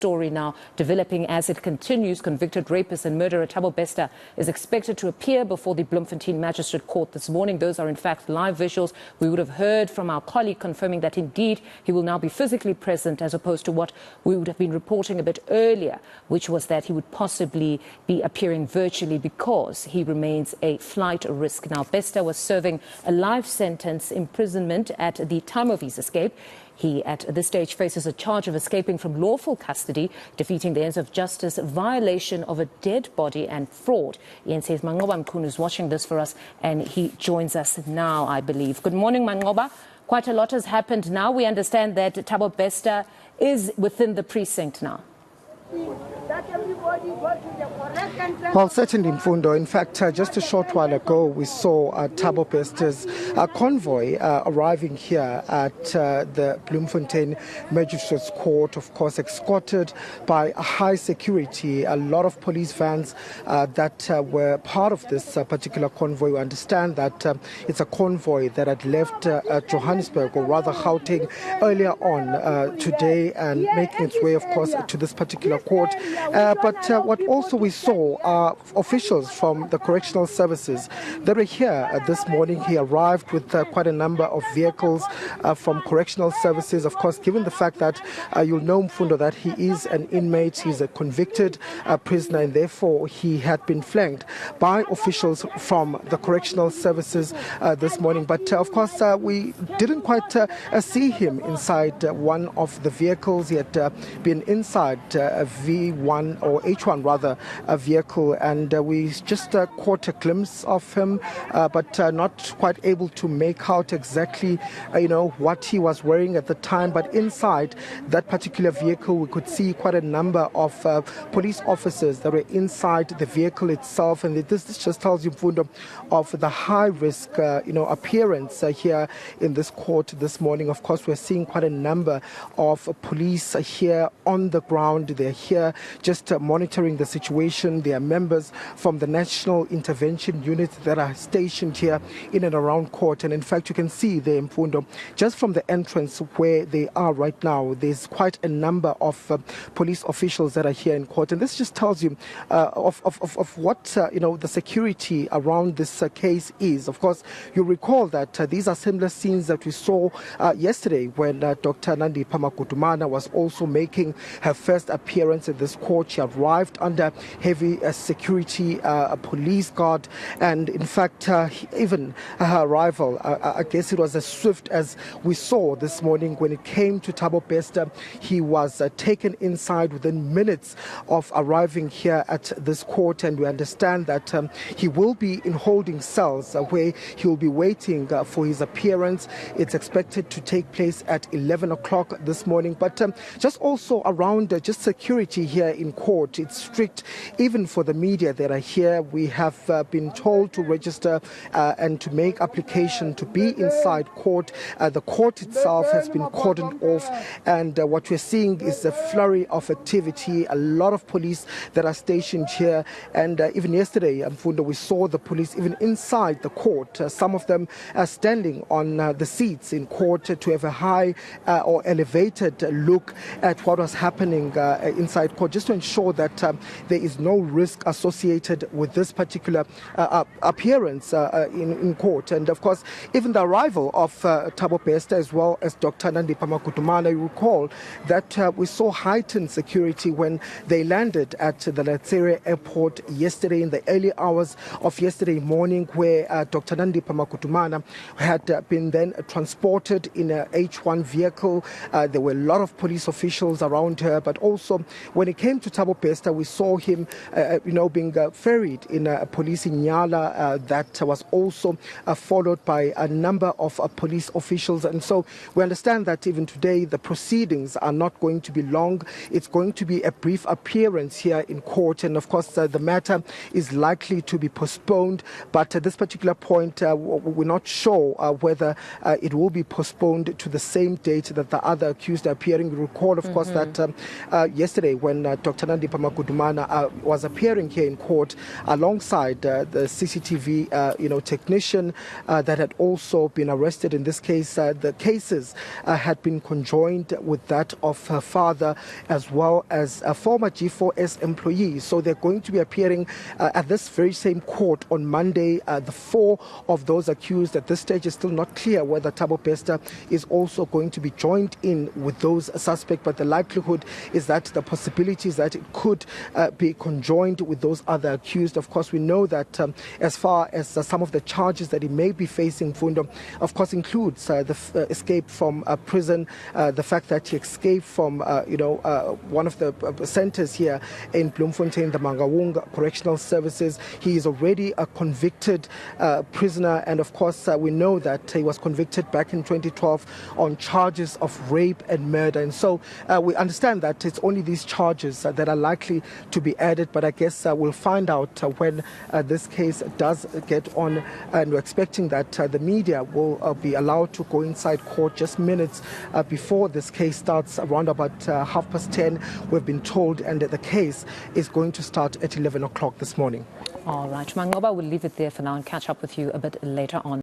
Story now developing as it continues. Convicted rapist and murderer Thabo Bester is expected to appear before the Bloemfontein magistrate court this morning. Those are in fact live visuals. We would have heard from our colleague confirming that indeed he will now be physically present, as opposed to what we would have been reporting a bit earlier, which was that he would possibly be appearing virtually because he remains a flight risk. Now, Bester was serving a life sentence imprisonment at the time of his escape. He, at this stage, faces a charge of escaping from lawful custody, defeating the ends of justice, violation of a dead body and fraud. eNCA's Manqoba Mchunu is watching this for us, and he joins us now, I believe. Good morning, Manqoba. Quite a lot has happened now. We understand that Thabo Bester is within the precinct now. Well, certainly, Mfundo. In fact, just a short while ago, we saw Thabo Bester's convoy arriving here at the Bloemfontein Magistrates Court, of course, escorted by high security. A lot of police vans that were part of this particular convoy. We understand that it's a convoy that had left Johannesburg, or rather Gauteng, earlier on today, and making its way, of course, to this particular court. But what also we saw are officials from the correctional services that were here this morning. He arrived with quite a number of vehicles from correctional services. Of course, given the fact that you'll know, Mfundo, that he is an inmate, he's a convicted prisoner, and therefore he had been flanked by officials from the correctional services this morning. But of course, we didn't quite see him inside one of the vehicles. He had been inside a V1 or H1 rather, a vehicle, and we just caught a glimpse of him, but not quite able to make out exactly what he was wearing at the time. But inside that particular vehicle, we could see quite a number of police officers that were inside the vehicle itself, and this just tells you, Mfundo, of the high risk appearance here in this court this morning. Of course, we're seeing quite a number of police here on the ground. They're here just monitoring the situation. There are members from the National Intervention Unit that are stationed here in and around court. And in fact, you can see there, Mfundo, just from the entrance where they are right now, there's quite a number of police officials that are here in court. And this just tells you of what the security around this case is. Of course, you recall that these are similar scenes that we saw yesterday when Dr. Nandi Pamakutumana was also making her first appearance in this court. She arrived under heavy security, a police guard, and in fact, even her arrival, I guess it was as swift as we saw this morning when it came to Thabo Bester. He was taken inside within minutes of arriving here at this court, and we understand that he will be in holding cells where he will be waiting for his appearance. It's expected to take place at 11 o'clock this morning, but just also around just security here in court, it's strict even for the media that are here. We have been told to register and to make application to be inside court. The court itself has been cordoned off, and what we're seeing is a flurry of activity, a lot of police that are stationed here. And even yesterday, Mfundo, we saw the police even inside the court, some of them standing on the seats in court to have a high or elevated look at what was happening inside court, just to ensure that there is no risk associated with this particular appearance in court. And of course, even the arrival of Thabo Bester as well as Dr. Nandi Pamakutumana, you recall that we saw heightened security when they landed at the Latsere airport yesterday in the early hours of yesterday morning, where Dr. Nandi Pamakutumana had been then transported in a H1 vehicle. There were a lot of police officials around her, but also when it came to Thabo Bester, we saw him being ferried in a police Inyala that was also followed by a number of police officials. And so we understand that even today the proceedings are not going to be long. It's going to be a brief appearance here in court, and of course the matter is likely to be postponed. But at this particular point, we're not sure whether it will be postponed to the same date that the other accused are appearing. You recall, of course, that yesterday when Dr. Nandi Magudumana was appearing here in court alongside the CCTV technician that had also been arrested in this case. The cases had been conjoined with that of her father as well as a former G4S employee. So they're going to be appearing at this very same court on Monday. The four of those accused at this stage is still not clear whether Thabo Bester is also going to be joined in with those suspects, but the likelihood is that the possibility is that it could be conjoined with those other accused. Of course, we know that as far as some of the charges that he may be facing, Fundo, of course, includes the escape from prison, the fact that he escaped from one of the centers here in Bloemfontein, the Manqoba Correctional Services. He is already a convicted prisoner, and of course we know that he was convicted back in 2012 on charges of rape and murder, and so we understand that it's only these charges that are likely to be added, but I guess we'll find out when this case does get on, and we're expecting that the media will be allowed to go inside court just minutes before this case starts, around about 10:30 we've been told, and the case is going to start at 11 o'clock this morning. All right, Manqoba, we'll leave it there for now and catch up with you a bit later on.